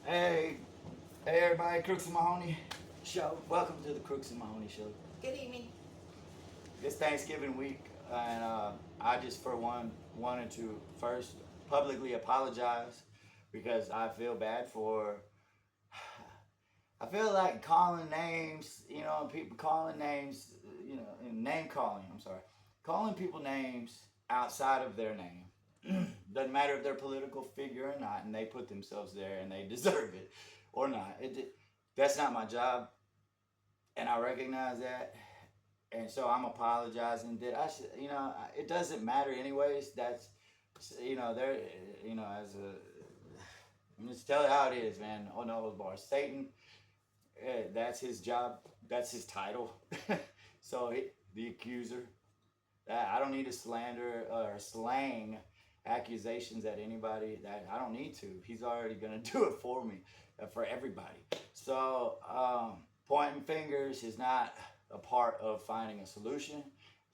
Hey, hey everybody, Crooks and Mahoney Show. Welcome to the Crooks and Mahoney Show. Good evening. It's Thanksgiving week, and I just, for one, wanted to first publicly apologize because I feel bad for. I feel like calling names, people calling names, and name calling, I'm sorry. Calling people names outside of their name. Doesn't matter if they're a political figure or not, and they put themselves there and they deserve it or not. That's not my job, and I recognize that. And so I'm apologizing. That I should, it doesn't matter anyways. That's, there, as a, I'm just tell you how it is, man. Oh no, bar Satan. That's his job. That's his title. So the accuser. I don't need to slander or slang accusations at anybody. That I don't need to. He's already gonna do it for me, for everybody. So pointing fingers is not a part of finding a solution.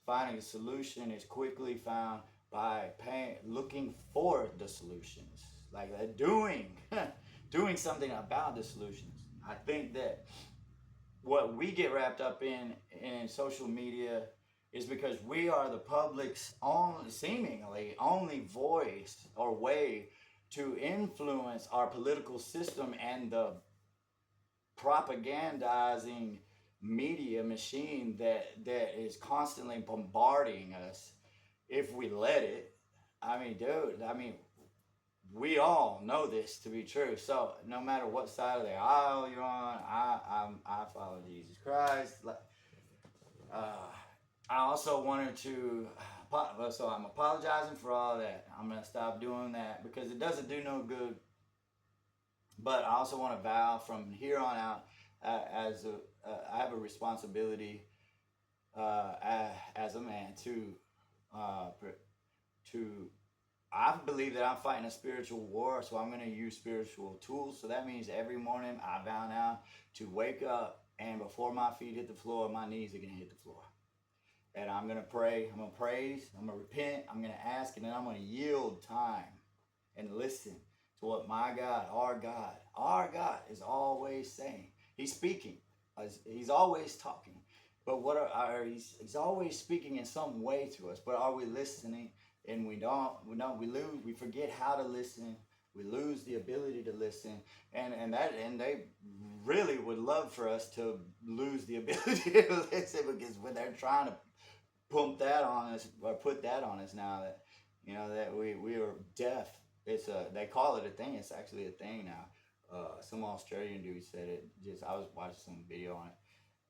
Finding a solution is quickly found by looking for the solutions, like doing, doing something about the solutions. I think that what we get wrapped up in social media is because we are the public's only, seemingly only voice or way to influence our political system, and the propagandizing media machine that is constantly bombarding us if we let it. I mean, dude, we all know this to be true. So no matter what side of the aisle you're on, I follow Jesus Christ. Uh, I also wanted to, so I'm apologizing for all that. I'm gonna stop doing that because it doesn't do no good. But I also want to vow from here on out, I have a responsibility as a man uh, to I believe that I'm fighting a spiritual war, so I'm going to use spiritual tools. So that means every morning I vow now to wake up, and before my feet hit the floor, my knees are going to hit the floor. And I'm going to pray, I'm going to praise, I'm going to repent, I'm going to ask, and then I'm going to yield time and listen to what our God is always saying. He's speaking, he's always talking. But he's always speaking in some way to us. But are we listening? And we lose, we forget how to listen. We lose the ability to listen, and they really would love for us to lose the ability to listen, because when they're trying to pump that on us or put that on us now, that that we are deaf. They call it a thing. It's actually a thing now. Some Australian dude said it. Just I was watching some video on it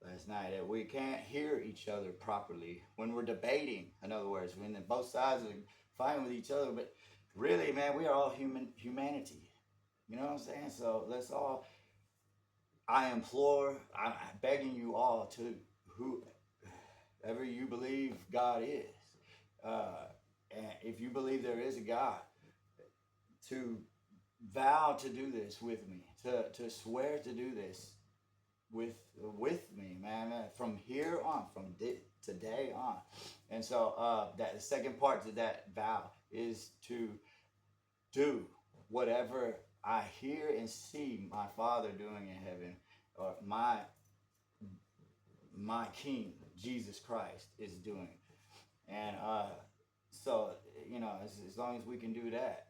last night, that we can't hear each other properly when we're debating. In other words, when both sides are fighting with each other, but really, man, we are all humanity. You know what I'm saying? So let's all. I'm begging you all to, whoever you believe God is, uh, and if you believe there is a God, to vow to do this with me, to swear to do this with me, man, from here on, from today on. And so that the second part to that vow is to do whatever I hear and see my Father doing in heaven, or my King Jesus Christ is doing. And so as long as we can do that,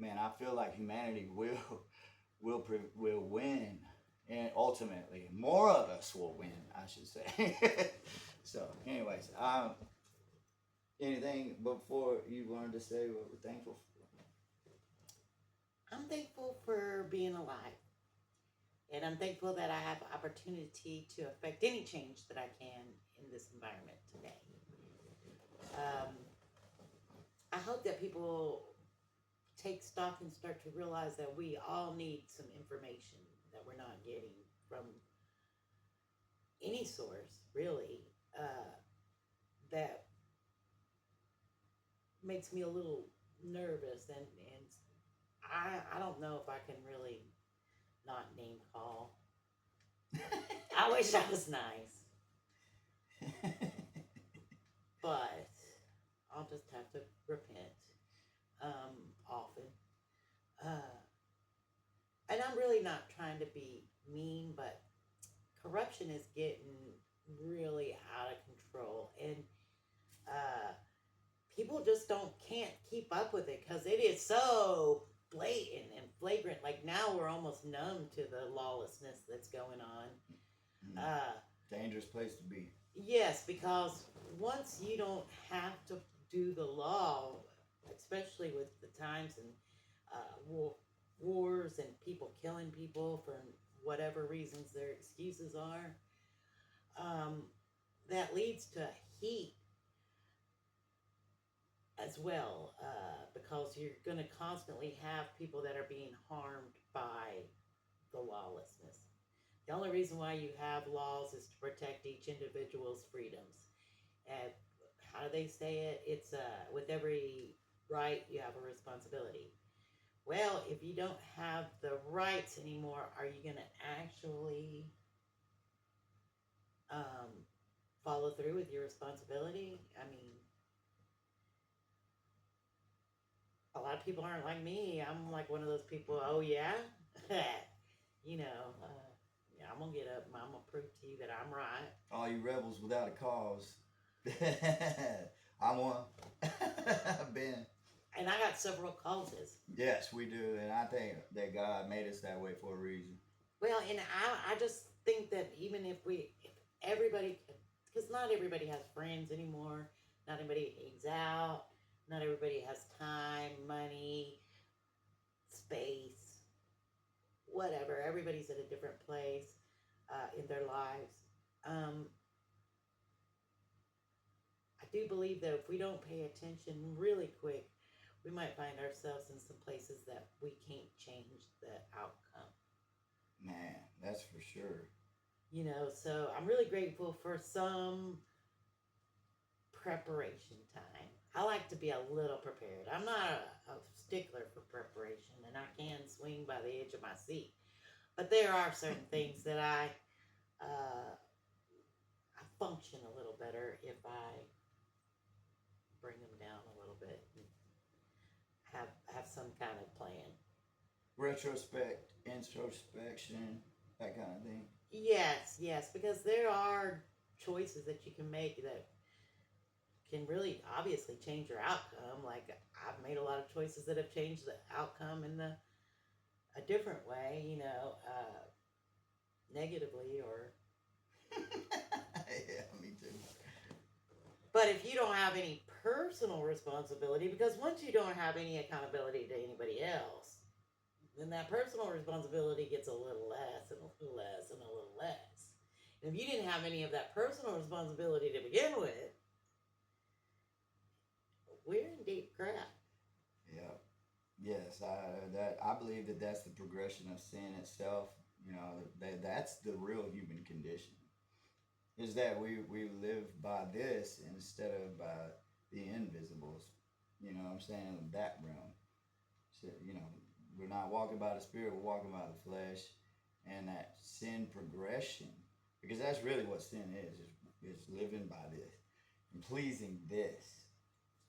man, I feel like humanity will win, and ultimately more of us will win, I should say. So, anyways, anything before you wanted to say what we're thankful I'm thankful for being alive. And I'm thankful that I have the opportunity to affect any change that I can in this environment today. Um, I hope that people take stock and start to realize that we all need some information that we're not getting from any source, really, that makes me a little nervous. And I don't know if I can really not name call. I wish I was nice, for? but I'll just have to repent often. Uh, and I'm really not trying to be mean, but corruption is getting really out of control, and uh, people just don't can't keep up with it because it is so blatant and flagrant. Like now, we're almost numb to the lawlessness that's going on. Mm. Dangerous place to be. Yes, because once you don't have to do the law, especially with the times and wars and people killing people for whatever reasons their excuses are, um, that leads to heat as well, because you're going to constantly have people that are being harmed by the lawlessness. The only reason why you have laws is to protect each individual's freedoms. And how do they say it? It's with every right, you have a responsibility. Well, if you don't have the rights anymore, are you going to actually um, follow through with your responsibility? I mean, a lot of people aren't like me. I'm like one of those people, oh, yeah? you know, yeah, I'm going to get up and I'm going to prove to you that I'm right. All you rebels without a cause. I'm one. Ben. And I got several causes. Yes, we do. And I think that God made us that way for a reason. Well, and I just think that even if everybody, because not everybody has friends anymore, not everybody hangs out, not everybody has time, money, space, whatever. Everybody's at a different place in their lives. I do believe that if we don't pay attention really quick, we might find ourselves in some places that we can't change the outcome. Man, that's for sure. You know, so I'm really grateful for some preparation time. I like to be a little prepared. I'm not a stickler for preparation, and I can swing by the edge of my seat. But there are certain things that I function a little better if I bring them down a little bit and have some kind of plan. Retrospect, introspection, that kind of thing. Yes, because there are choices that you can make that can really obviously change your outcome. Like I've made a lot of choices that have changed the outcome in a different way, you know, negatively or. Yeah, me too. But if you don't have any personal responsibility, because once you don't have any accountability to anybody else, then that personal responsibility gets a little less and a little less and a little less. And if you didn't have any of that personal responsibility to begin with, we're in deep crap. Yeah. Yes, I believe that that's the progression of sin itself. You know, that's the real human condition. Is that we live by this instead of by the invisibles. You know what I'm saying? That realm. So, you know, we're not walking by the spirit, we're walking by the flesh. And that sin progression, because that's really what sin is living by this and pleasing this.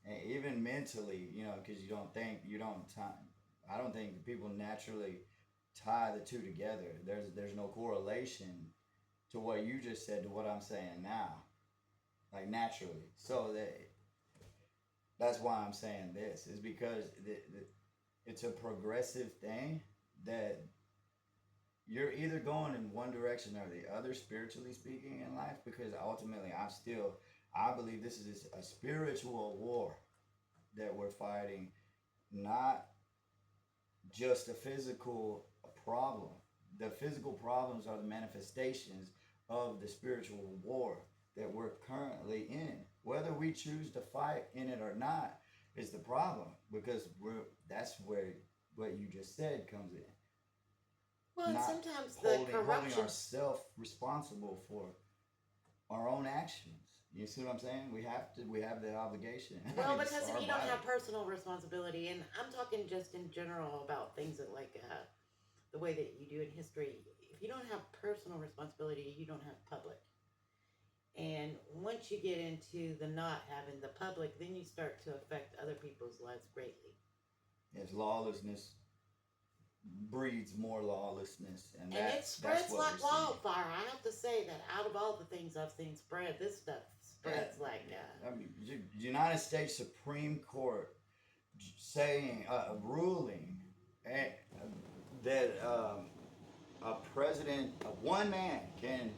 And even mentally, you know, because I don't think people naturally tie the two together. There's no correlation to what you just said to what I'm saying now, like naturally. So that's why I'm saying this is because it's a progressive thing that you're either going in one direction or the other, spiritually speaking, in life. Because ultimately, I believe this is a spiritual war that we're fighting, not just a physical problem. The physical problems are the manifestations of the spiritual war that we're currently in. Whether we choose to fight in it or not is the problem, because that's where what you just said comes in. Well, and sometimes the corruption. Holding ourselves responsible for our own actions. You see what I'm saying? We have the obligation. Well, because if you don't have personal responsibility, and I'm talking just in general about things that like the way that you do in history, if you don't have personal responsibility, you don't have public. And once you get into the not having the public, then you start to affect other people's lives greatly. Yes, lawlessness breeds more lawlessness, and And it that's spreads what like we're seeing. wildfire. I have to say that out of all the things I've seen spread, this stuff spreads like I mean, United States Supreme Court saying, ruling, eh, that a president, one man, can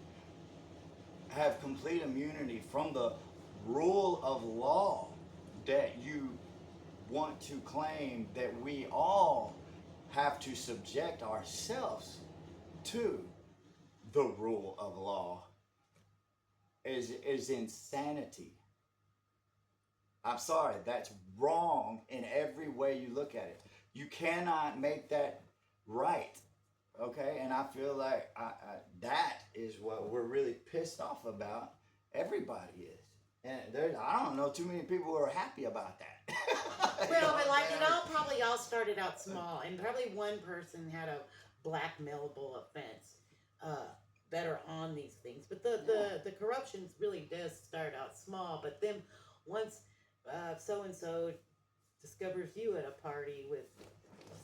have complete immunity from the rule of law that you want to claim that we all have to subject ourselves to the rule of law is insanity. I'm sorry, that's wrong in every way you look at it. You cannot make that right. Okay, and I feel like that is what we're really pissed off about. Everybody is, and I don't know too many people who are happy about that. well, but like it all started out small, and probably one person had a blackmailable offense that are on these things. But the corruption really does start out small. But then once so and so discovers you at a party with,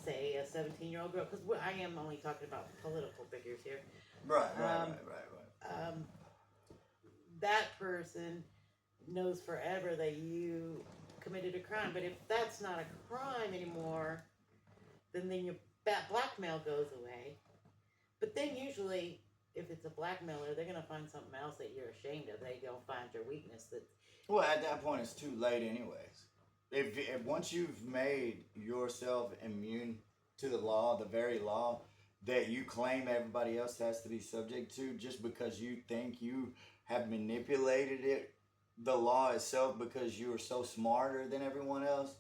say, a 17-year-old girl, because I am only talking about political figures here. Right. That person knows forever that you committed a crime. But if that's not a crime anymore, then your blackmail goes away. But then usually, if it's a blackmailer, they're gonna find something else that you're ashamed of. They gonna find your weakness. Well, at that point, it's too late, anyways. If once you've made yourself immune to the law, the very law that you claim everybody else has to be subject to, just because you think you have manipulated it, the law itself, because you are so smarter than everyone else,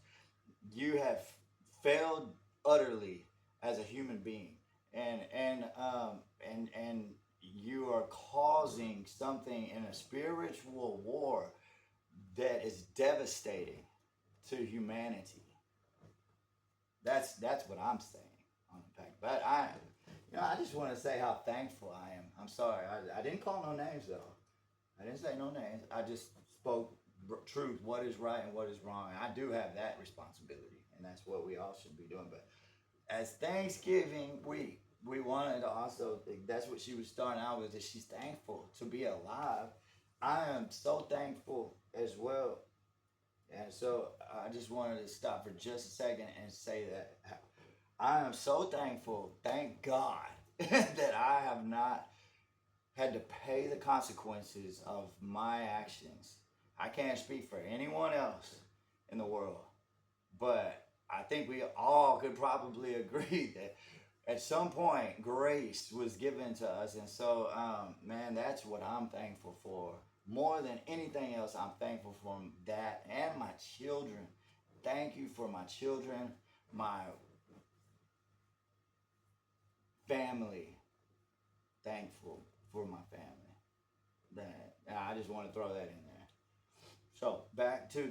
you have failed utterly as a human being, and you are causing something in a spiritual war that is devastating to humanity. That's what I'm saying on the pack. But I just want to say how thankful I am. I'm sorry, I didn't call no names though. I didn't say no names. I just spoke truth, what is right and what is wrong. And I do have that responsibility, and that's what we all should be doing. But as Thanksgiving week, we wanted to also, that's what she was starting out with, that she's thankful to be alive. I am so thankful as well. And so I just wanted to stop for just a second and say that I am so thankful, thank God, that I have not had to pay the consequences of my actions. I can't speak for anyone else in the world, but I think we all could probably agree that at some point grace was given to us. And so, man, that's what I'm thankful for. More than anything else, I'm thankful for that and my children. Thank you for my children, my family. Thankful for my family. That I just want to throw that in there. So back to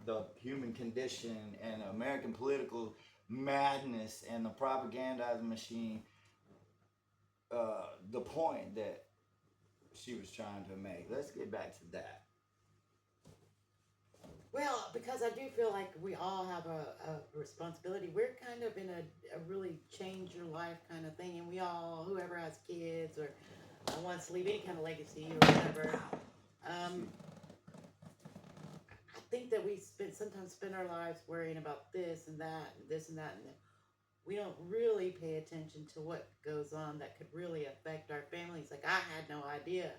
the human condition and American political madness and the propaganda machine. The point that she was trying to make. Let's get back to that. Well, because I do feel like we all have a responsibility. We're kind of in a really change your life kind of thing, and we all, whoever has kids or wants to leave any kind of legacy or whatever, I think that we sometimes spend our lives worrying about this and that and this and that, and we don't really pay attention to what goes on that could really affect our families. Like, I had no idea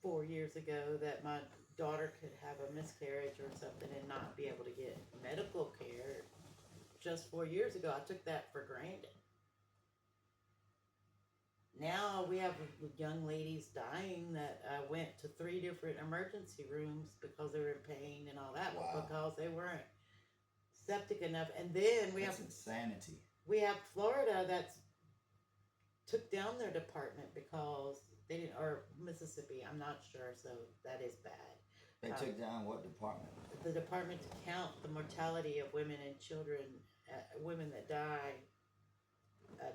4 years ago that my daughter could have a miscarriage or something and not be able to get medical care. Just 4 years ago, I took that for granted. Now we have young ladies dying that went to 3 different emergency rooms because they were in pain and all that, Wow. because they weren't septic enough. And then That's insanity. we have Florida that's took down their department because they didn't, or Mississippi, I'm not sure, so that is bad. They took down what department? The department to count the mortality of women and children, women that die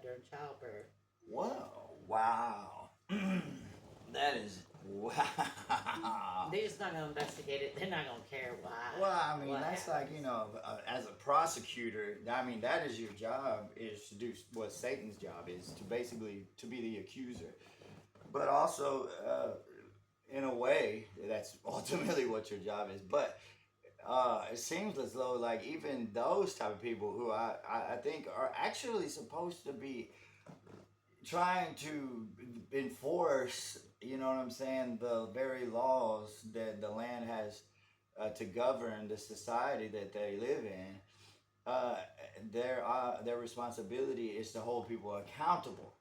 during childbirth. Whoa. Wow. That is Wow. They're just not gonna investigate it. They're not gonna care why. Well, I mean, what that's happened. like, as a prosecutor, I mean, that is your job, is to do what Satan's job is, to basically to be the accuser. But also, in a way, that's ultimately what your job is. But it seems as though, like, even those type of people who I think are actually supposed to be trying to enforce, you know what I'm saying, the very laws that the land has to govern the society that they live in, uh, their responsibility is to hold people accountable.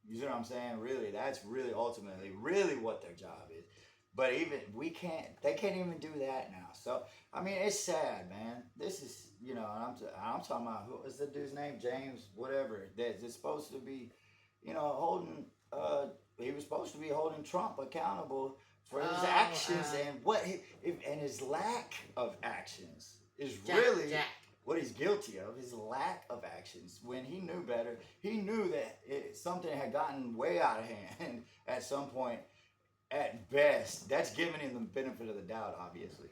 You see what I'm saying? Really, that's really ultimately really what their job is. But even they can't even do that now. So I mean, it's sad, man. This is, I'm talking about, who is the dude's name? James, whatever. That's supposed to be, holding. He was supposed to be holding Trump accountable for his Oh, actions, and and his lack of actions is Jack, really Jack. what he's guilty of. His lack of actions when he knew better. He knew that something had gotten way out of hand at some point. At best, that's giving him the benefit of the doubt, obviously.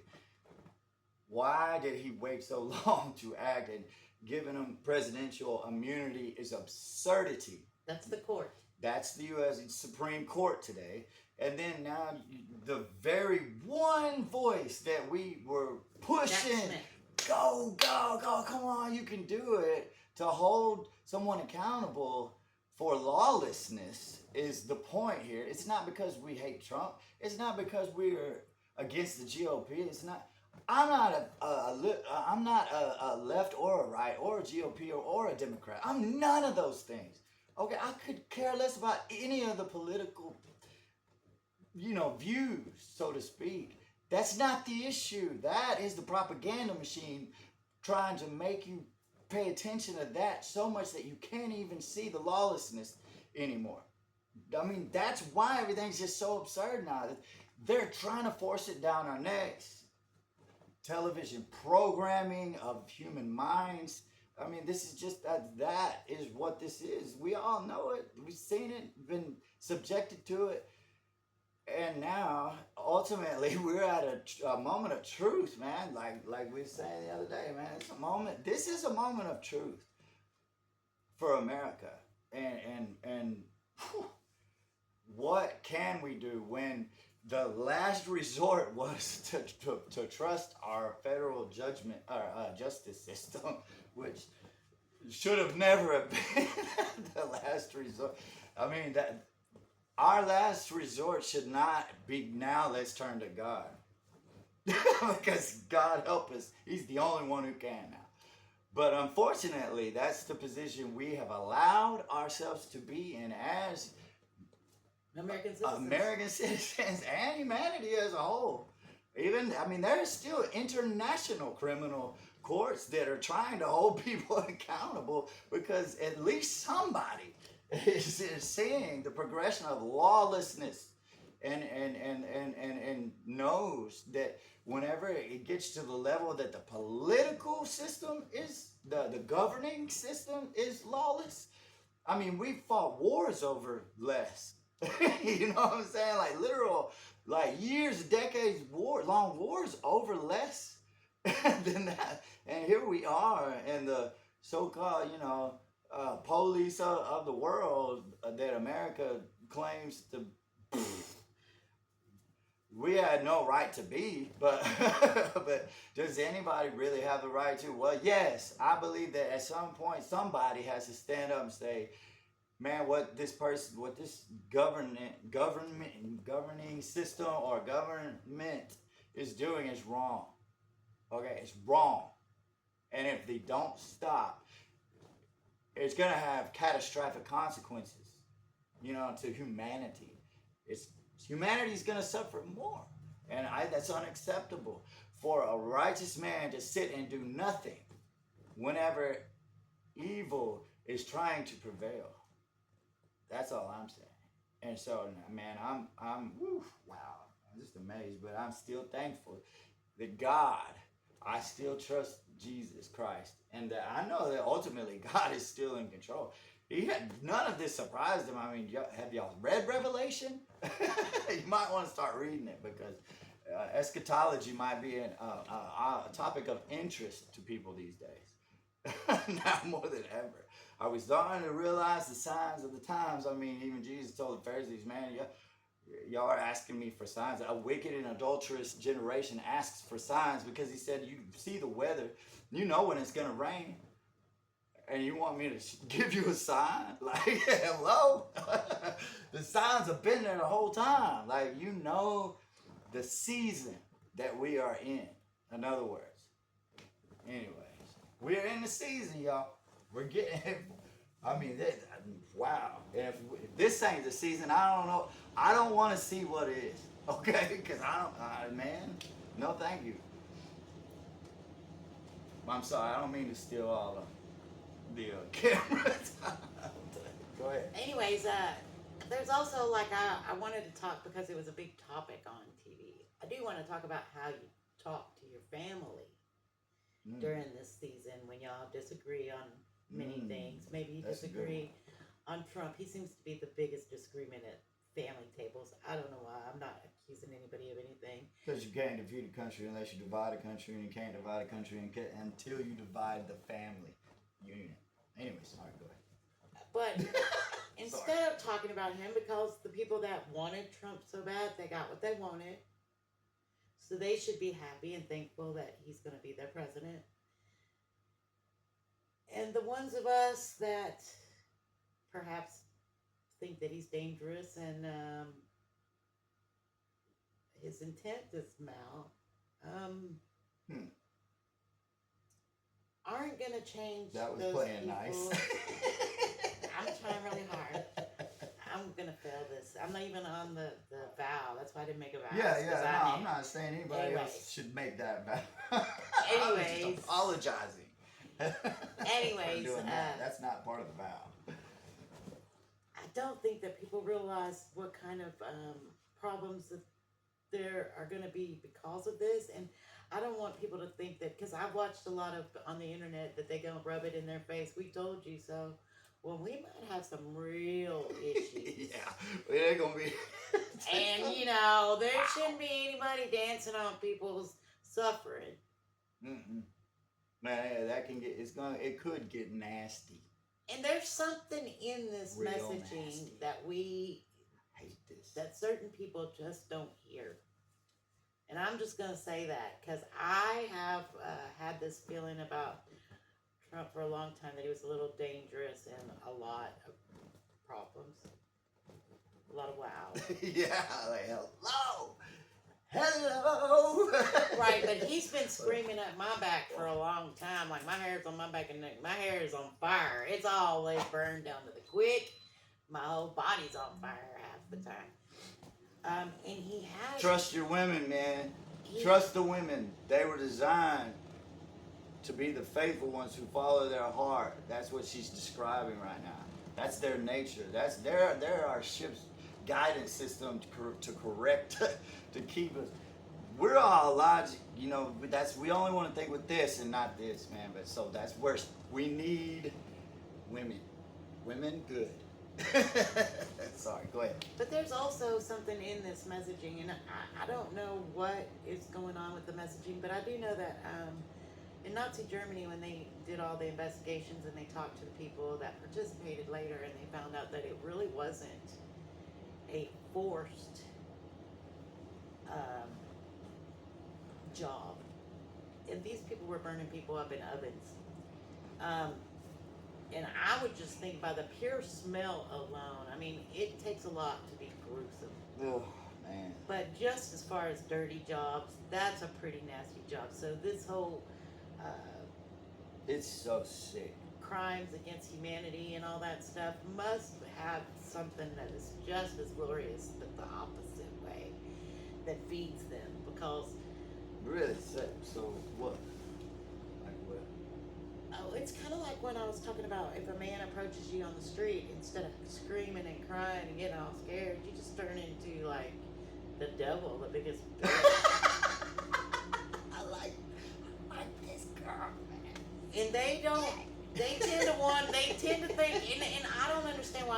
Why did he wait so long to act? And giving him presidential immunity is absurdity. That's the court. That's the U.S. Supreme Court today. And then now the very one voice that we were pushing, go, go, go, come on, you can do it, to hold someone accountable for lawlessness is the point here. It's not because we hate Trump. It's not because we're against the GOP. It's not. I'm not a left or a right or a GOP or a Democrat. I'm none of those things. Okay, I could care less about any of the political, views, so to speak. That's not the issue. That is the propaganda machine trying to make you pay attention to that so much that you can't even see the lawlessness anymore. I mean, that's why everything's just so absurd now. They're trying to force it down our necks. Television programming of human minds. I mean, this is just that is what this is. We all know it. We've seen it, been subjected to it. And now, ultimately, we're at a moment of truth, man. Like we were saying the other day, man. It's a moment. This is a moment of truth for America. And whew, what can we do when the last resort was to trust our federal judgment, our justice system, which should have never have been the last resort. I mean, that our last resort should not be, now let's turn to God. Because God help us, He's the only one who can now. But unfortunately, that's the position we have allowed ourselves to be in as American citizens and humanity as a whole. There's still international criminal courts that are trying to hold people accountable because at least somebody is seeing the progression of lawlessness and knows that whenever it gets to the level that the political system is, the governing system is lawless. I mean, we fought wars over less. You know what I'm saying? Like literal, like years, decades, long wars over less than that. And here we are in the so-called, police of the world that America claims to. We had no right to be, but but does anybody really have the right to? Well, yes, I believe that at some point somebody has to stand up and say, man, what this governing system or government is doing is wrong. Okay, it's wrong. And if they don't stop, it's going to have catastrophic consequences, to humanity. Humanity's going to suffer more. And that's unacceptable for a righteous man to sit and do nothing whenever evil is trying to prevail. That's all I'm saying. And so, man, I'm just amazed, but I'm still thankful that I still trust Jesus Christ, and that I know that ultimately God is still in control. None of this surprised him. I mean, have y'all read Revelation? You might want to start reading it because eschatology might be a topic of interest to people these days. Now more than ever. Are we starting to realize the signs of the times? I mean, even Jesus told the Pharisees, man, y'all are asking me for signs. A wicked and adulterous generation asks for signs because he said, you see the weather, you know when it's going to rain. And you want me to give you a sign? Like, hello? The signs have been there the whole time. Like, you know the season that we are in. In other words. Anyways, we're in the season, y'all. We're getting, I mean, wow. If this ain't the season, I don't know. I don't want to see what it is. Okay? Because man, no thank you. I'm sorry, I don't mean to steal all of the cameras. Go ahead. Anyways, there's also like I wanted to talk because it was a big topic on TV. I do want to talk about how you talk to your family during this season when y'all disagree on many things. Maybe you disagree on Trump. He seems to be the biggest disagreement at family tables. I don't know why. I'm not accusing anybody of anything. Because you can't defeat a country unless you divide a country, and you can't divide a country until you divide the family unit. Anyway, sorry, go ahead. But instead of talking about him, because the people that wanted Trump so bad, they got what they wanted. So they should be happy and thankful that he's going to be their president. And the ones of us that perhaps think that he's dangerous and his intent is mal, aren't going to change that was those playing people. nice. I'm trying really hard. I'm going to fail this. I'm not even on the vow. That's why I didn't make a vow. No, I'm not saying anybody else should make that vow. Anyways. I was just apologizing. Anyways. For doing that. That's not part of the vow. I don't think that people realize what kind of problems that there are going to be because of this. And I don't want people to think that, because I've watched a lot of on the internet that they're going to rub it in their face. We told you so. Well, we might have some real issues. Yeah, it ain't going to be. And, there shouldn't be anybody dancing on people's suffering. Man, that can get, it could get nasty. And there's something in this Real messaging nasty. that we Hate this. that certain people just don't hear. And I'm just going to say that because I have had this feeling about Trump for a long time, that he was a little dangerous and a lot of problems. A lot of wow. Yeah, like, hello. Right, but he's been screaming at my back for a long time. Like, my hair's on my back and neck. My hair is on fire. It's always burned down to the quick. My whole body's on fire half the time. And he has... Trust your women, man. Trust the women. They were designed to be the faithful ones who follow their heart. That's what she's describing right now. That's their nature. That's they're our ship's guidance system to correct, to keep us. We're all logic, we only want to think with this and not this, man. But so that's where we need women. Women, good. Sorry, go ahead. But there's also something in this messaging, and I don't know what is going on with the messaging, but I do know that in Nazi Germany, when they did all the investigations and they talked to the people that participated later, and they found out that it really wasn't a forced job. And these people were burning people up in ovens. And I would just think by the pure smell alone, I mean, it takes a lot to be gruesome. Oh, man. But just as far as dirty jobs, that's a pretty nasty job. So this whole It's so sick. crimes against humanity and all that stuff must have something that is just as glorious, but the opposite way, that feeds them. Because Really sick. So what? Like what? it's kind of like when I was talking about if a man approaches you on the street, instead of screaming and crying and getting all scared, you just turn into like the devil, the biggest. I like this girl, man. And they don't. They tend to think, and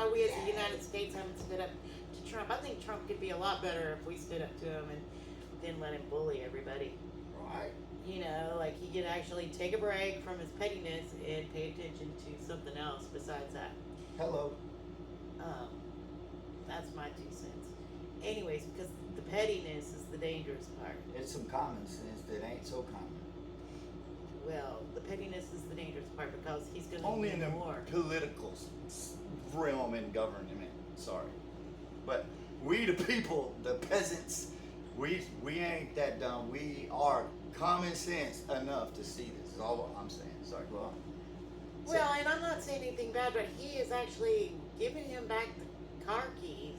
why we as the United States haven't stood up to Trump. I think Trump could be a lot better if we stood up to him and didn't let him bully everybody. Right. You know, like he could actually take a break from his pettiness and pay attention to something else besides that. Hello. That's my 2 cents. Anyways, because the pettiness is the dangerous part. It's some common sense that ain't so common. Well, the pettiness is the dangerous part because he's going to Only in need the more. political realm and government. Sorry, but we the people, the peasants, we ain't that dumb. We are common sense enough to see this. Is all I'm saying. Sorry, go on. Well, and I'm not saying anything bad, but he is actually giving him back the car keys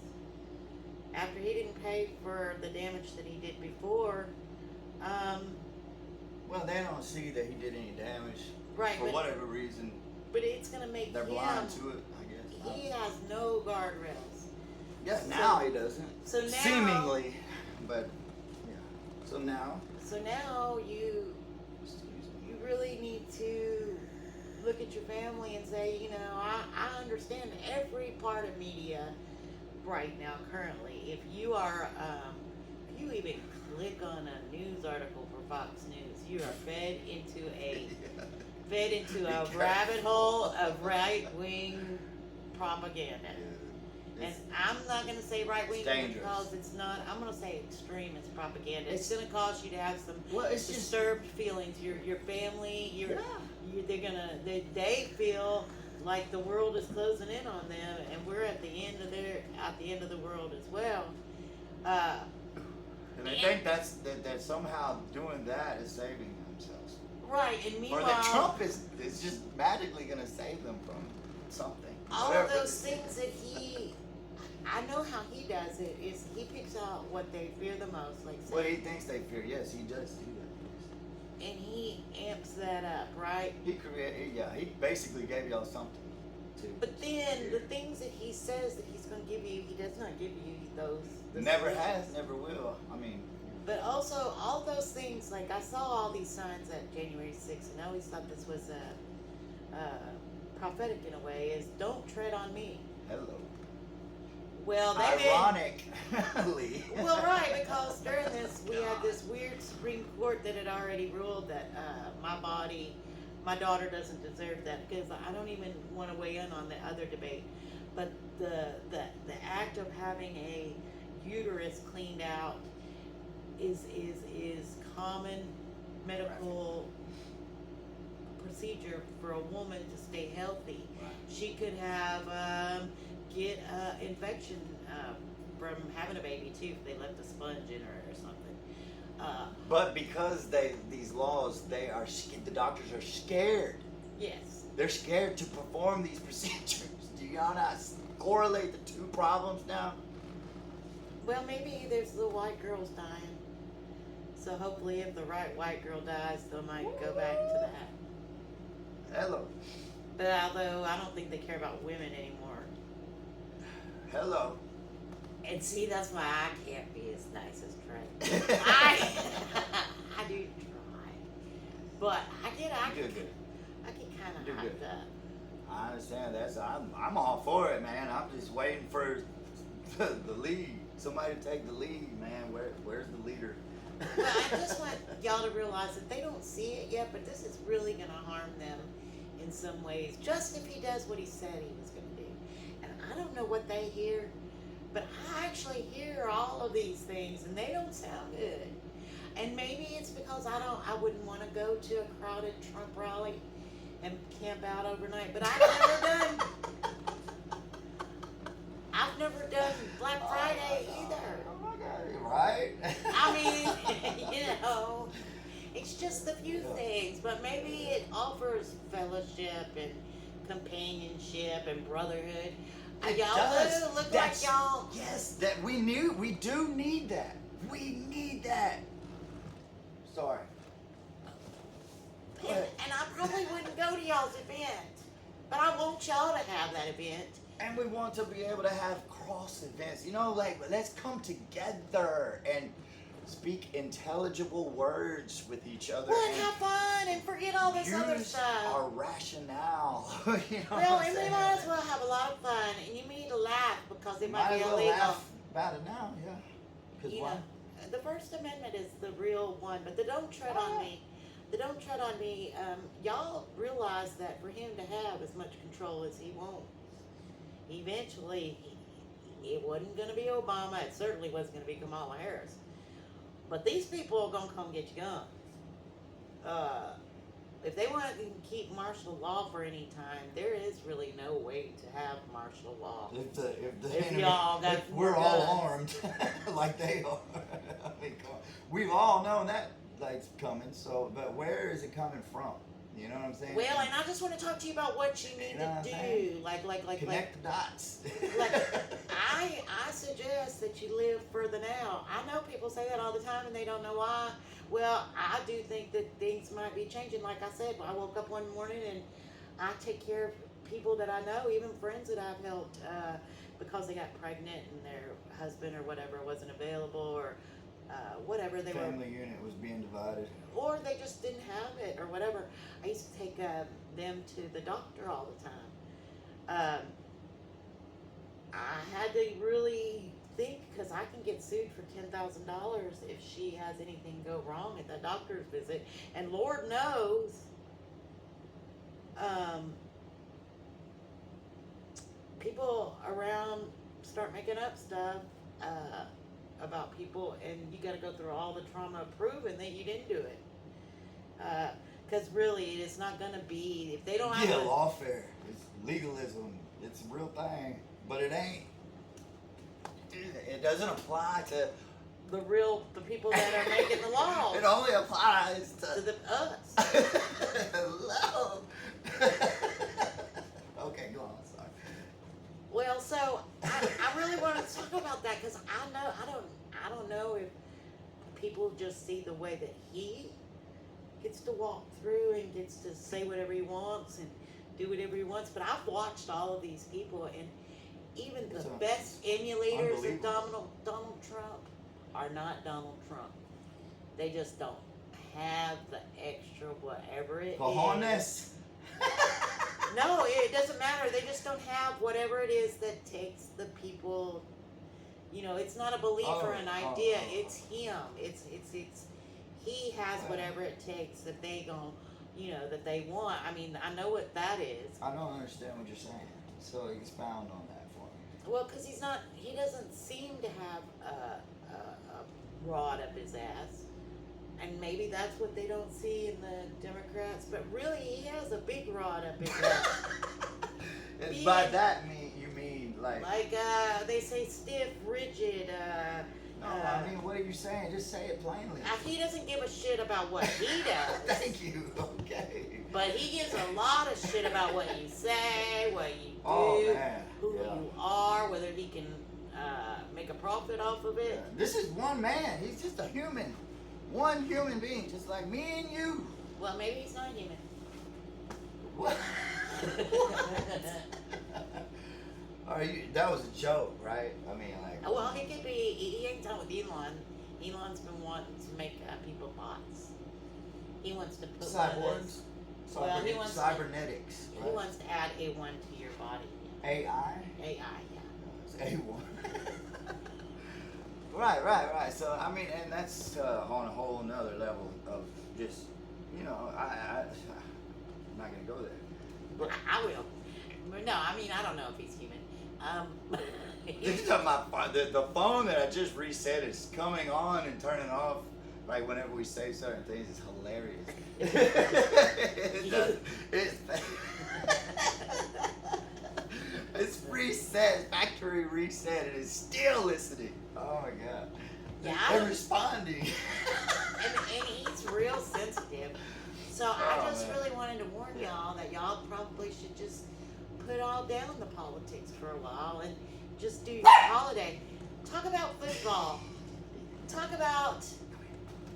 after he didn't pay for the damage that he did before. Well, they don't see that he did any damage Right, for but, whatever reason. but it's going to make They're him. blind to it, I guess. He has no guardrails. Yeah, now he doesn't. So now, Seemingly, but yeah. So now, you really need to look at your family and say, you know, I understand every part of media right now currently. If you are, if you even click on a news article for Fox News, you are fed into a rabbit hole of right wing propaganda. And I'm not going to say right wing because it's not. I'm going to say extremist propaganda. It's going to cause you to have some disturbed feelings. Your family, they feel like the world is closing in on them, and we're at the end of the world as well. And they think that somehow doing that is saving themselves. Right, and meanwhile, or that Trump is just magically going to save them from something. All of those things that I know how he does it is he picks out what they fear the most, like what he thinks they fear. Yes, he does do that. And he amps that up, right? He basically gave y'all something to. But then the things that he says that he's going to give you, he does not give you those. Never has, never will. I mean. But also all those things, like I saw all these signs at January 6th, and I always thought this was prophetic in a way. Is don't tread on me. Hello. Well, ironically. Well, right, because during this, we had this weird Supreme Court that had already ruled that my daughter doesn't deserve that, because I don't even want to weigh in on the other debate. But the act of having a uterus cleaned out is common medical procedure for a woman to stay healthy. Right. She could have get infection from having a baby too if they left a sponge in her or something. But because these laws, the doctors are scared. Yes. They're scared to perform these procedures. Do y'all not correlate the two problems now? Well, maybe there's little white girls dying. So hopefully if the right white girl dies, they might go back to that. Hello. But although I don't think they care about women anymore. Hello. And see, that's why I can't be as nice as Trey. I do try. But I get kind of hyped up. I understand that. I'm all for it, man. I'm just waiting for the lead. Somebody to take the lead, man. Where's the leader? Well, I just want y'all to realize that they don't see it yet, but this is really going to harm them in some ways. Just if he does what he said he was going to do. And I don't know what they hear, but I actually hear all of these things, and they don't sound good. And maybe it's because I wouldn't want to go to a crowded Trump rally and camp out overnight, but I've never done Black Friday either. Oh my God, right? I mean, it's just a few things, but maybe it offers fellowship and companionship and brotherhood. Y'all look like y'all. Yes, that we do need that. We need that. Sorry. And I probably wouldn't go to y'all's event, but I want y'all to have that event. And we want to be able to have cross events. Like, let's come together and speak intelligible words with each other. Well, and have fun and forget all this other use stuff. our rationale. You know what Well, I'm and we saying? might as well have a lot of fun, and you need to laugh because it might Might be as well illegal. laugh about it now, yeah. Because You why? know, the First Amendment is the real one, but the don't tread on me. The don't tread on me. Y'all realize that for him to have as much control as he wants, eventually, it wasn't going to be Obama. It certainly wasn't going to be Kamala Harris. But these people are going to come get your guns. If they want to keep martial law for any time, there is really no way to have martial law. If y'all got if we're more all guns. armed like they are. I mean, come on. We've all known that it's coming. So, but where is it coming from? You know what I'm saying? Well, and I just want to talk to you about what you need You know what I'm to saying? do. Like Connect the dots. like I suggest that you live further now. I know people say that all the time and they don't know why. Well, I do think that things might be changing. Like I said, I woke up one morning and I take care of people that I know, even friends that I've helped because they got pregnant and their husband or whatever wasn't available or whatever they were. Family unit was being divided. Or they just didn't have it or whatever. I used to take them to the doctor all the time. I had to really think because I can get sued for $10,000 if she has anything go wrong at the doctor's visit. And Lord knows, people around start making up stuff about people, and you got to go through all the trauma of proving that you didn't do it. Because really, it's not going to be, if they don't have Yeah, a- lawfare. It's legalism. It's a real thing, but it ain't. It doesn't apply to. the people that are making the laws. It only applies to us. love. Okay, go on. Sorry. Well, so I really want to talk about that because I don't know if people just see the way that he gets to walk through and gets to say whatever he wants and do whatever he wants. But I've watched all of these people, and even the best emulators of Donald Trump are not Donald Trump. They just don't have the extra whatever it is. Cojones. No, it doesn't matter. They just don't have whatever it is that takes the people. You know, it's not a belief or an idea. It's him. It's he has whatever it takes that they gon' that they want. I mean, I know what that is. I don't understand what you're saying. So expound on that for me. Well, because he doesn't seem to have a rod up his ass. And maybe that's what they don't see in the Democrats. But really, he has a big rod up his ass. And by that you mean like they say stiff, rigid. No, I mean, what are you saying? Just say it plainly. He doesn't give a shit about what he does. Thank you. Okay. But he gives a lot of shit about what you say, what you do, who you are, whether he can make a profit off of it. Yeah. This is one man. He's just a human. One human being, just like me and you. Well, maybe he's not human. What? Are you? That was a joke, right? I mean, like. Well, he could be. He ain't done with Elon. Elon's been wanting to make people bots. He wants to put Cyborgs. Well, he wants cybernetics. He wants to add A1 to your body. AI. AI, yeah. It's A1. Right. So I mean, and that's on a whole nother level of just, I'm not gonna go there. But I will. No, I mean I don't know if he's human. This is the phone that I just reset is coming on and turning off. Like whenever we say certain things, it's hilarious. It's reset, factory reset, and it's still listening. Oh my god. Yeah. And responding. and he's real sensitive. So I just really wanted to warn y'all that y'all probably should just put all down the politics for a while and just do your holiday. Talk about football.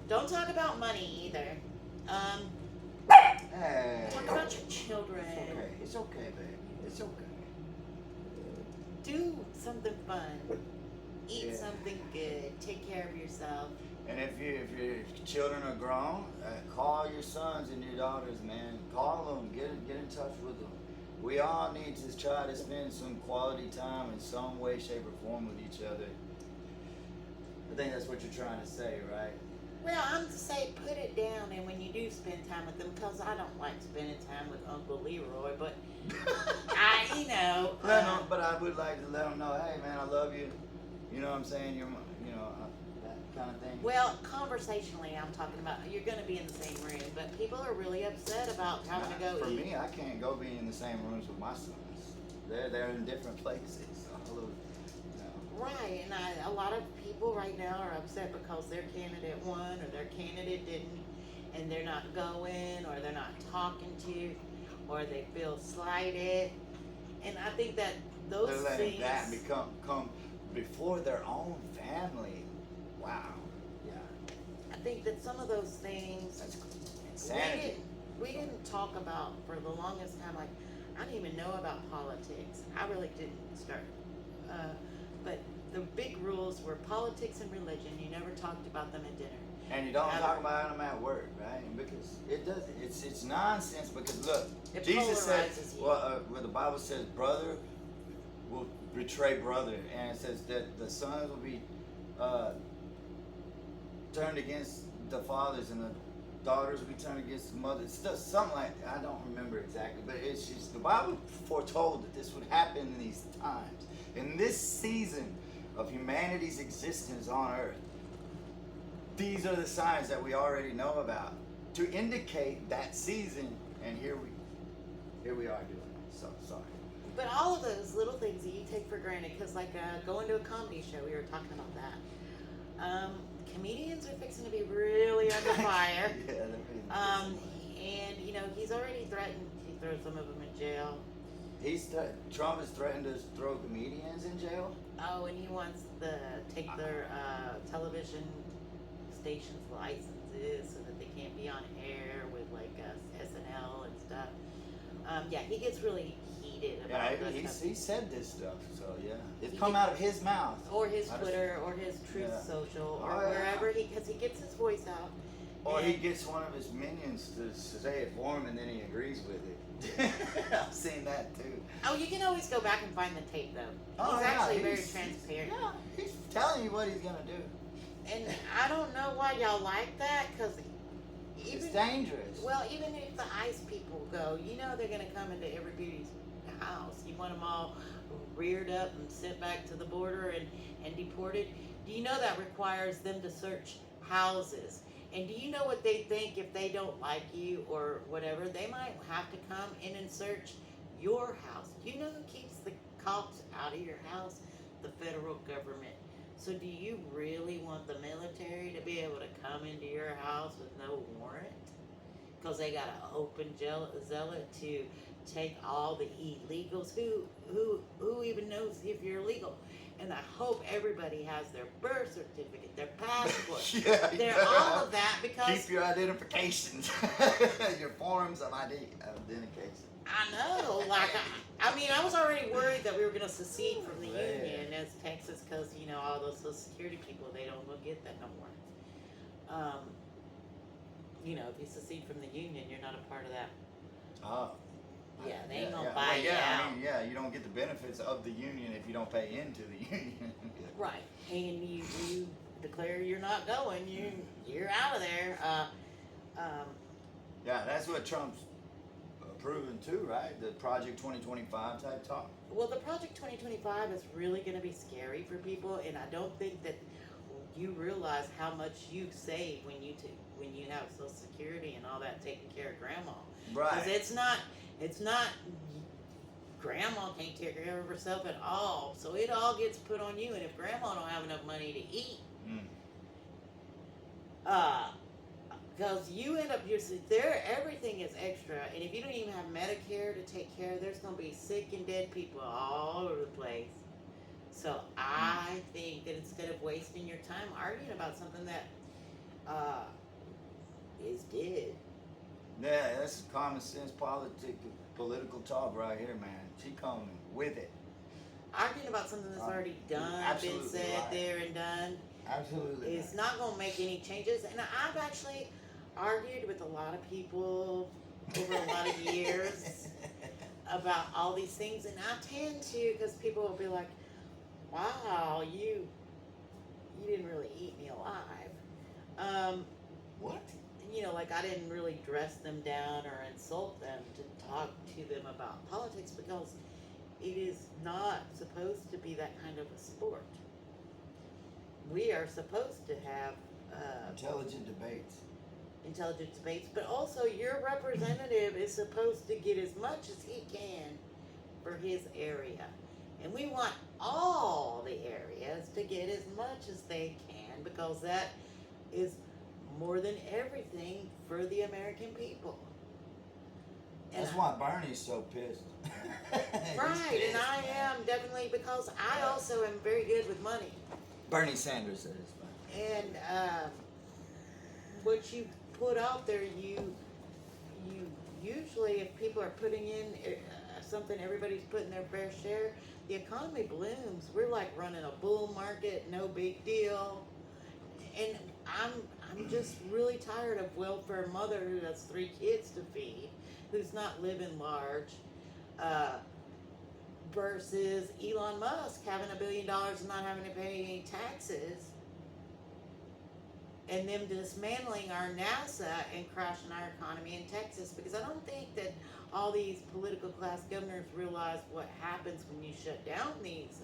Don't talk about money either. Hey. Talk about your children. It's okay, baby. It's okay. Do something fun. Eat something good. Take care of yourself. And if your children are grown, call your sons and your daughters, man. Call them, get in touch with them. We all need to try to spend some quality time in some way, shape, or form with each other. I think that's what you're trying to say, right? Well, I'm to say put it down, and when you do spend time with them, because I don't like spending time with Uncle Leroy, but But I would like to let them know, hey, man, I love you. You know what I'm saying? That kind of thing. Well, conversationally, I'm talking about you're going to be in the same room, but people are really upset about having to go For eat. me, I can't go be in the same rooms with my sons. They're in different places. Right, and a lot of people right now are upset because their candidate won or their candidate didn't, and they're not going, or they're not talking to, or they feel slighted. And I think that those They're letting things. that come before their own family. Wow. Yeah. I think that some of those things. That's insanity. We didn't talk about for the longest time. Like, I didn't even know about politics. I really didn't start. But the big rules were politics and religion. You never talked about them at dinner. And you don't talk about them at work, right? Because it doesn't. It's nonsense. Because look, It Jesus said, polarizes you. where the Bible says, brother will betray brother, and it says that the sons will be turned against the fathers, and the daughters will be turned against the mothers. Something like that. I don't remember exactly, but it's just the Bible foretold that this would happen in these times, in this season of humanity's existence on earth. These are the signs that we already know about to indicate that season, and here we are doing it. So sorry. But all of those little things that you take for granted, because like going to a comedy show, we were talking about that. Comedians are fixing to be really under fire. Yeah, they're pretty And he's already threatened to throw some of them in jail. Trump has threatened to throw comedians in jail. Oh, and he wants to take their television stations' licenses so that they can't be on air with like SNL and stuff. Yeah, he gets really heated about this he said this stuff, so yeah, it's come out of his mouth. Or his Twitter, or his Truth Social, or wherever because he gets his voice out. Or he gets one of his minions to say it for him, and then he agrees with it. I've seen that too. Oh, you can always go back and find the tape though. He's actually very transparent. Yeah, he's telling you what he's gonna do. And I don't know why y'all like that, because It's dangerous. Well, even if the ICE people go, they're going to come into everybody's house. You want them all reared up and sent back to the border and deported. Do you know that requires them to search houses? And do you know what they think if they don't like you or whatever? They might have to come in and search your house. Do you know who keeps the cops out of your house? The federal government. So do you really want the military to be able to come into your house with no warrant? Because they got an open zealot to take all the illegals. Who even knows if you're illegal? And I hope everybody has their birth certificate, their passport, all of that, because keep your identifications, your forms of identification. I know, I was already worried that we were going to secede from the Union as Texas, because all those Social Security people, they don't get that no more. If you secede from the Union, you're not a part of that. Oh. Yeah, they ain't gonna buy you out. You don't get the benefits of the union if you don't pay into the union. Right, and you declare you're not going, you're out of there. Yeah, that's what Trump's proven too, right? The Project 2025 type talk. Well, the Project 2025 is really going to be scary for people, and I don't think that you realize how much you save when you have Social Security and all that, taking care of grandma. Right. Because it's not. Grandma can't take care of herself at all, so it all gets put on you. And if grandma don't have enough money to eat, because you end up everything is extra, and if you don't even have Medicare to take care of, there's gonna be sick and dead people all over the place. So I think that instead of wasting your time arguing about something that is dead. Yeah, that's common sense political talk right here, man. She coming with it. Arguing about something that's already done, been said, right. there and done. Absolutely. It's not going to make any changes. And I've actually argued with a lot of people over a lot of years about all these things, and I tend to, because people will be like, "Wow, you didn't really eat me alive." What? You know, like I didn't really dress them down or insult them to talk to them about politics, because it is not supposed to be that kind of a sport. We are supposed to have Intelligent debates. intelligent debates, but also your representative is supposed to get as much as he can for his area. And we want all the areas to get as much as they can, because that is more than everything for the American people. And That's why Bernie's so pissed. He's right, pissed, and I man. am definitely, because I also am very good with money. Bernie Sanders says. And what you put out there, you usually, if people are putting in something, everybody's putting their fair share, the economy blooms. We're like running a bull market, no big deal. And I'm just really tired of welfare mother who has 3 kids to feed, who's not living large, versus Elon Musk having $1 billion and not having to pay any taxes, and them dismantling our NASA and crashing our economy in Texas. Because I don't think that all these political class governors realize what happens when you shut down these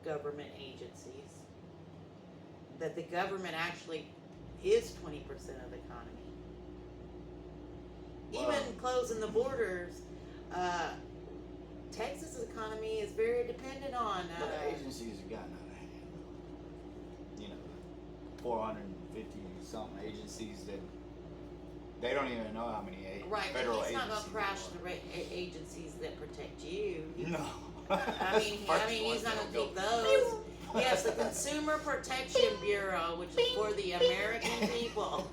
government agencies. That the government actually is 20% of the economy. Wow. Even closing the borders, Texas' economy is very dependent on. But the agencies have gotten out of hand. You know, 450 something agencies that they don't even know how many right, federal but he's not agencies. going to crash the agencies that protect you. No. I mean, he's not going to keep those. Yes, the Consumer Protection Bureau, which is for the American people,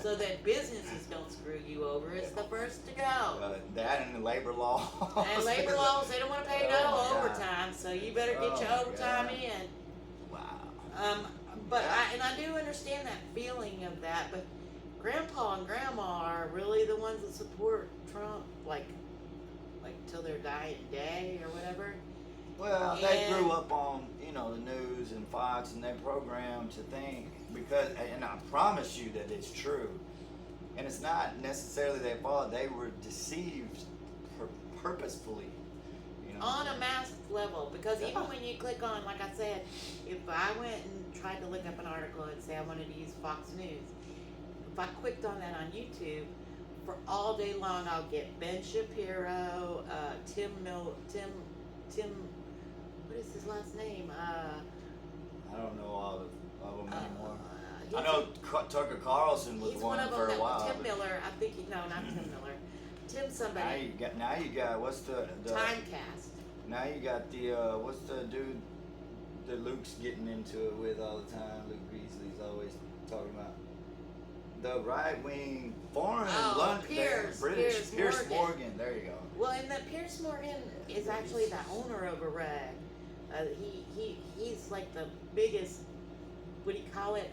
so that businesses don't screw you over, is the first to go. That and the labor law. And labor laws, they don't want to pay no Oh, my God. overtime, so you better get your Oh, overtime God. in. Wow. But I do understand that feeling of that, but Grandpa and Grandma are really the ones that support Trump, like till their dying day or whatever. Well, they grew up on, the news and Fox, and they programmed to think, and I promise you that it's true. And it's not necessarily their fault. They were deceived purposefully. On a massive level, because even when you click on, like I said, if I went and tried to look up an article and say I wanted to use Fox News, if I clicked on that on YouTube, for all day long I'll get Ben Shapiro, Tim, what is his last name? I don't know all of them anymore. He's I know Tucker Carlson was he's one of them for a that while. Tim Miller, I think not Tim Miller. Tim somebody. Now you got what's the Timecast. Now you got the what's the dude that Luke's getting into it with all the time? Luke Beasley's always talking about the right wing foreign London, British Piers Morgan. There you go. Well, and that Piers Morgan is actually the owner of ARAG. He's like the biggest, what do you call it,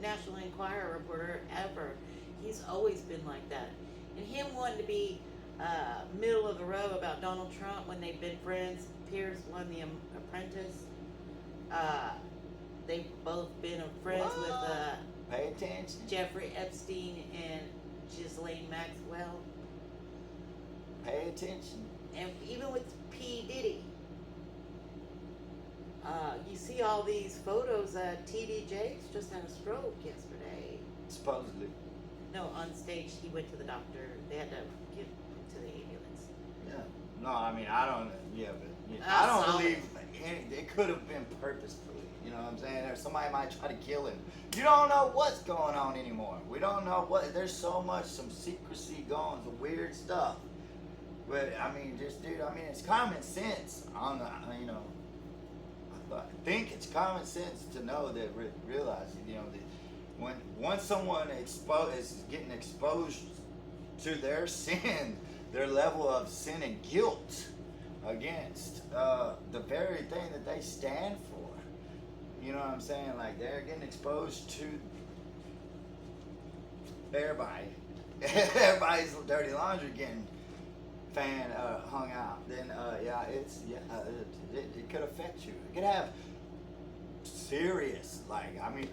National Enquirer reporter ever. He's always been like that. And him wanting to be middle of the road about Donald Trump when they've been friends. Piers won The Apprentice. They've both been friends with Pay attention. Jeffrey Epstein and Ghislaine Maxwell. Pay attention. And even with P. Diddy. You see all these photos. T.D. Jakes just had a stroke yesterday. Supposedly. No, on stage he went to the doctor. They had to get him to the ambulance. Yeah. No, I mean I don't. Yeah, but I I don't saw believe it could have been purposefully. You know what I'm saying? Or somebody might try to kill him. You don't know what's going on anymore. We don't know what. There's so much, some secrecy going, some weird stuff. But I mean, just dude. I mean, it's common sense. I think it's common sense to know that realize that once someone is getting exposed to their sin, their level of sin and guilt against the very thing that they stand for, You know what I'm saying? Like they're getting exposed to everybody. Everybody's dirty laundry getting hung out. Then it could affect you. It could have serious, like, I mean,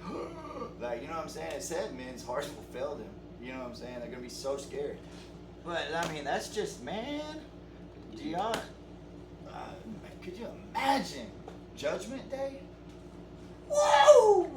like, you know what I'm saying? It said men's hearts will fail them. You know what I'm saying? They're gonna be so scared. But I mean, that's just, man. Dion, could you imagine Judgment Day? Whoa!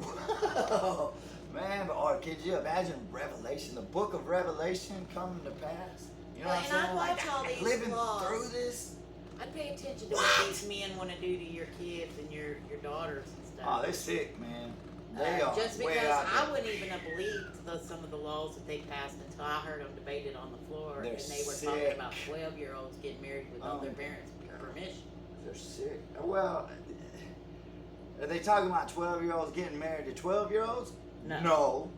Man, or could you imagine Revelation, the book of Revelation coming to pass? You know what I'm And I saying? watch all these living laws. through this. I'd pay attention to what these men want to do to your kids and your daughters and stuff. Oh, they're sick, man. They are just way because out I there. wouldn't even have believed some of the laws that they passed until I heard them debated on the floor, They're and they were sick. talking about 12-year-olds getting married without their Oh, parents' permission. They're sick. Well, are they talking about 12-year-olds getting married to 12-year-olds? No.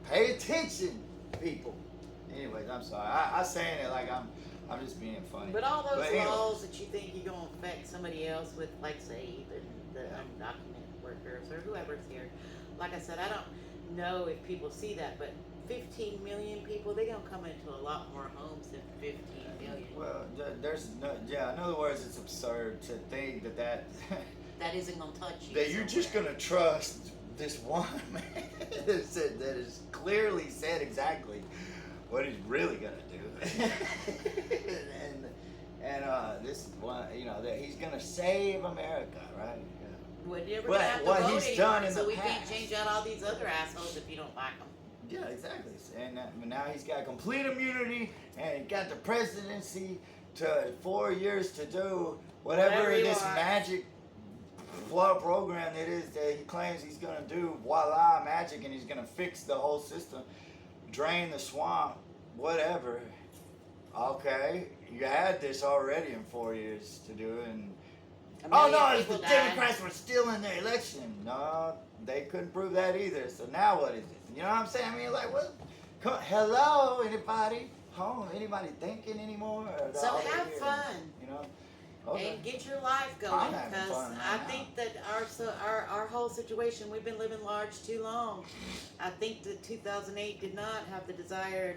Pay attention, people. Anyways, I'm sorry. I saying it like I'm just being funny. But all those anyway. laws that you think you're going to affect somebody else with, like, say, even the undocumented workers or whoever's here, like I said, I don't know if people see that, but 15 million people, they're going to come into a lot more homes than 15 million. Well, there's no, yeah, in other words, it's absurd to think that That isn't going to touch you. that you're just somewhere. gonna trust this one man that is clearly said exactly what he's really gonna do, and this is one, you know, that he's gonna save America, right? Yeah. Well, you're never But gonna have to what vote he's anymore, done in so the we can't past. change out all these other assholes if you don't like them. Yeah, exactly. And now he's got complete immunity, and he got the presidency to 4 years to do whatever Whatever he this wants. magic program it is that he claims he's gonna do. Voila, magic, and he's gonna fix the whole system, drain the swamp, whatever. Okay, you had this already in 4 years to do it, and A oh million no, it's the people died. Democrats were stealing the election. No, they couldn't prove that either. So now what is it? You know what I'm saying? I mean, like, what? Come, hello, anybody? Home? Anybody thinking anymore? Or So all they have hear, fun. You know? Okay. And get your life going, I'm having because fun I right now. think that our whole situation, we've been living large too long. I think that 2008 did not have the desired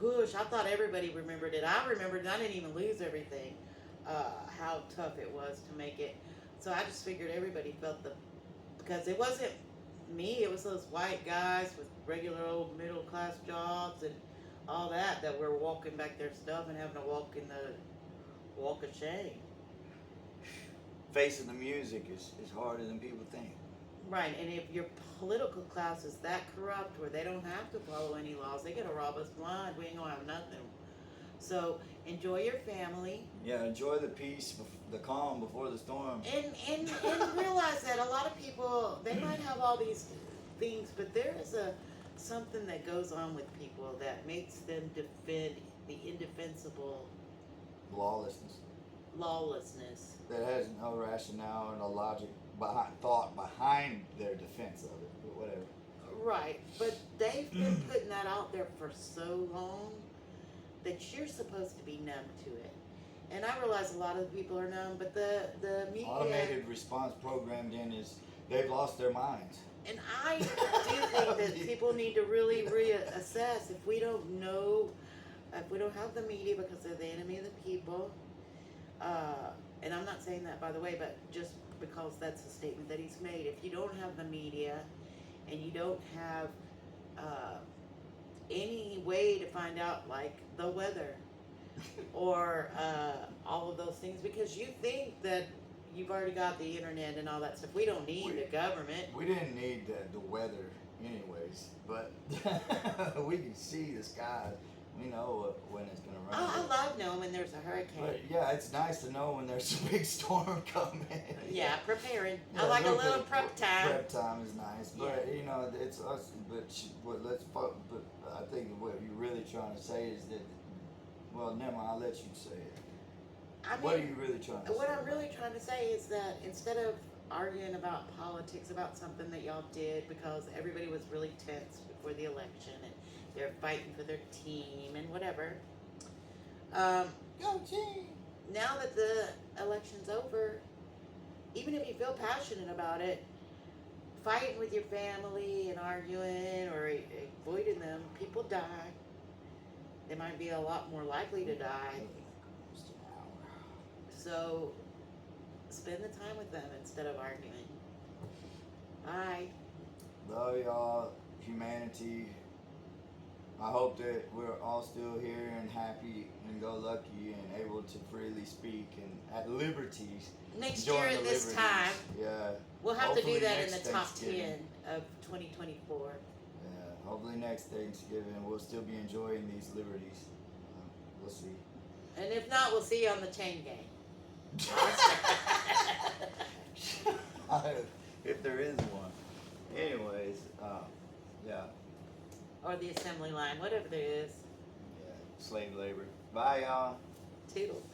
push. I thought everybody remembered it. I remembered it. I didn't even lose everything. How tough it was to make it. So I just figured everybody felt because it wasn't me. It was those white guys with regular old middle class jobs and all that were walking back their stuff and having to walk in the walk of shame. Facing the music is harder than people think. Right, and if your political class is that corrupt where they don't have to follow any laws, they gotta rob us blind. We ain't gonna have nothing. So enjoy your family Yeah, enjoy the peace, the calm before the storm. and realize that a lot of people, they might have all these things, but there is something that goes on with people that makes them defend the indefensible Lawlessness. lawlessness. That has no rationale and no logic thought behind their defense of it, but whatever. Right, but they've been putting that out there for so long that you're supposed to be numb to it. And I realize a lot of the people are numb, but the media... Automated response programmed in is they've lost their minds. And I do think that people need to really reassess if we don't know, if we don't have the media because they're the enemy of the people. And I'm not saying that, by the way, but just because that's a statement that he's made. If you don't have the media and you don't have any way to find out, like, the weather or all of those things, because you think that you've already got the internet and all that stuff. We don't need the government. We didn't need the weather anyways, but we can see the sky. We know when it's going to rain. I love knowing when there's a hurricane. But yeah, it's nice to know when there's a big storm coming. Yeah, preparing. Yeah, I like a bit little of prep time. Prep time is nice, but you know, it's us. But but I think what you're really trying to say is that. Well, never mind. I'll let you say it. I mean, What are you really trying to say? what I'm really trying to say is that instead of arguing about politics, about something that y'all did because everybody was really tense before the election and they're fighting for their team and whatever. Go team. now that the election's over, even if you feel passionate about it, fighting with your family and arguing or avoiding them, people die. They might be a lot more likely to die. So spend the time with them instead of arguing. Bye. Love y'all, humanity. I hope that we're all still here and happy and go lucky and able to freely speak and at liberties. Next enjoying year the at this liberties. time, Yeah. we'll have to do Hopefully that in next the top Thanksgiving. 10 of 2024. Yeah. Hopefully next Thanksgiving we'll still be enjoying these liberties. We'll see. And if not, we'll see you on the chain gang. If there is one. Anyways, yeah. Or the assembly line, whatever there is. Yeah. Slave labor. Bye, y'all. Toodles.